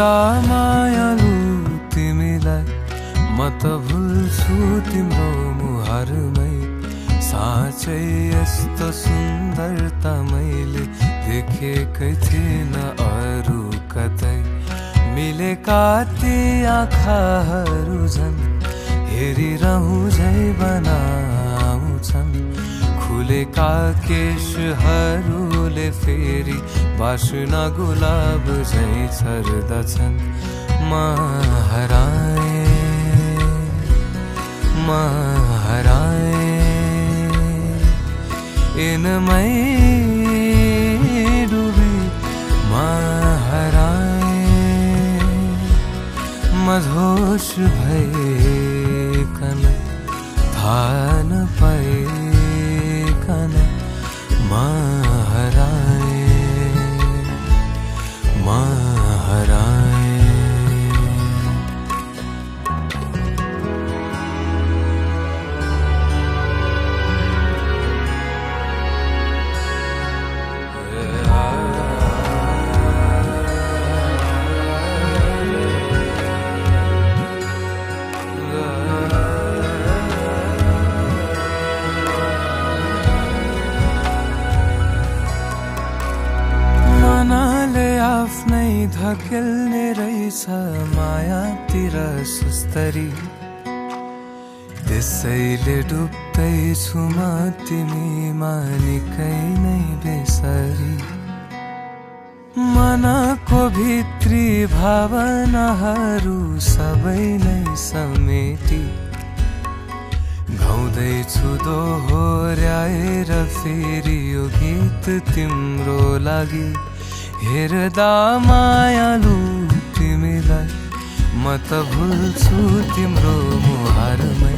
हेर्दा मायालु तिमीलाई म त भुल्छु तिम्रो मुहारमै साँच्चै यस्तो सुन्दरता मैले देखेकै थिएन अरू कतै मिलेका ती आँखाहरू झन् हेरिरहँ झै बनाउँछन् खुलेका केशहरूले फेरि बास्ना गुलाब झै छर्दछन् म हराए इनमै डुबी म हराए मधोस भइकन थाहा नपाइकन म हराए आफ्नै धकेल्ने रहेछ मायातिर सुस्तरी त्यसैले डुब्दैछु म तिमीमा निकै नै बेसरी मनको भित्री भावनाहरू सबै नै समेटी गाउँदैछु दोहोर्याएर फेरि यो गीत तिम्रो लागि हेर्दा मायालु तिमीलाई म त भुल्छु तिम्रो मुहारमै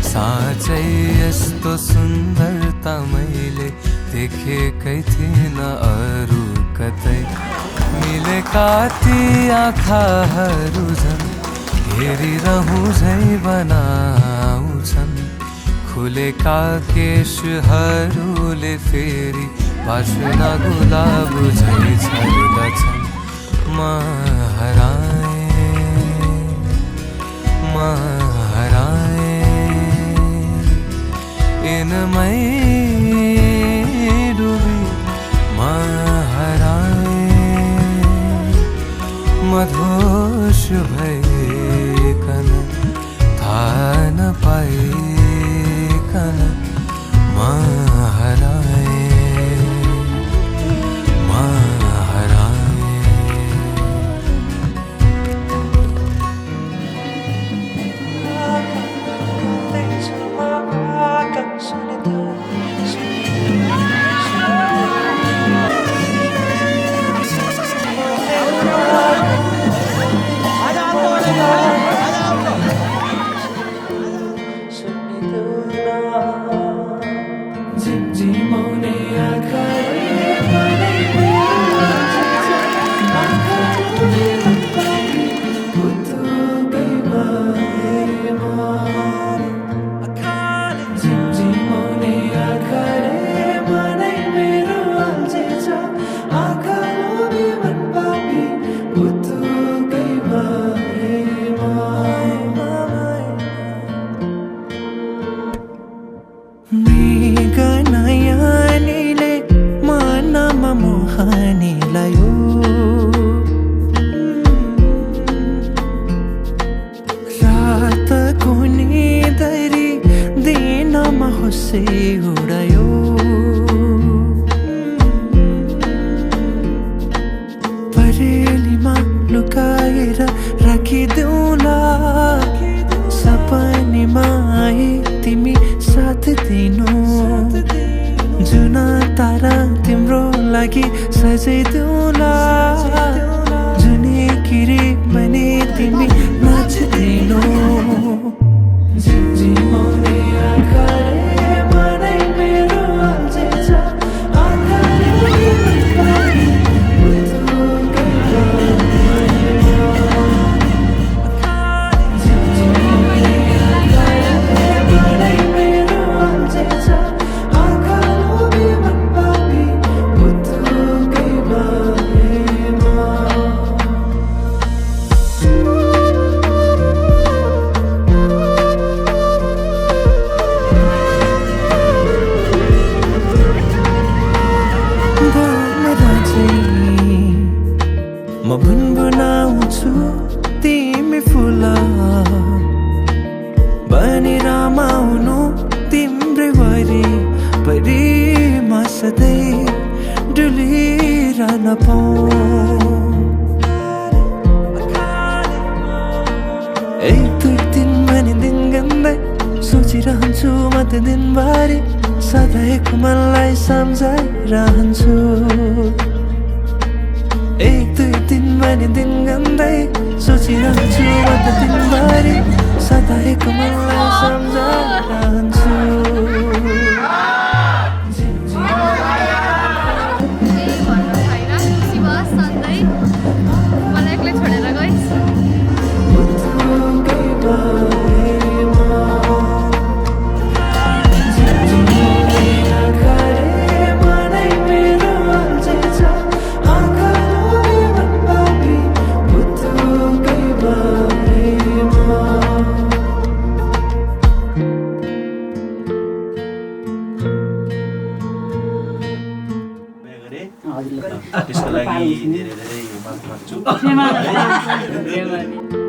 साँच्चै यस्तो सुन्दरता मैले देखेकै थिएन अरू कतै मिलेका ती आँखाहरू झन् हेरिरहँ झै बनाउँछन् खुलेका केशहरूले फेरि बास्ना गुलाब झै छर्दछन् म हराए इनमै डुबी म हराए मधोस भइकन थाहा नपाइकन म हराए मृगनयनीले मनमा मोहनी लायो रातको निदरी दिनमा होसे उडायो परेलीमा लुकाएर राखिदेऊला सपनीमा आए तिमी साथ दिनु जुन तारा तिम्रो लागि सजाइदेऊला जुनै किरी बने तिमी नाचिदिनु झिमझिमाउने आँखाले मनै मेरो अल्झेछ love म बुनबुनाउँछु तिमी फुल बनी रमाउनु तिम्रै वरिपरिमा सधैँ डुलिरहन पाऊँ एक दुई दिन भने दिन गन्दै सोचिरहन्छु म त दिनभरि सधैँको मनलाई सम्झाइरहन्छु एक दुई दिन भने दिन गन्दै सोचिरहन्छु म त दिनभरि सधैँको मनलाई सम्झाइरहन्छु त्यसको लागि धेरै धेरै माफ माग्छु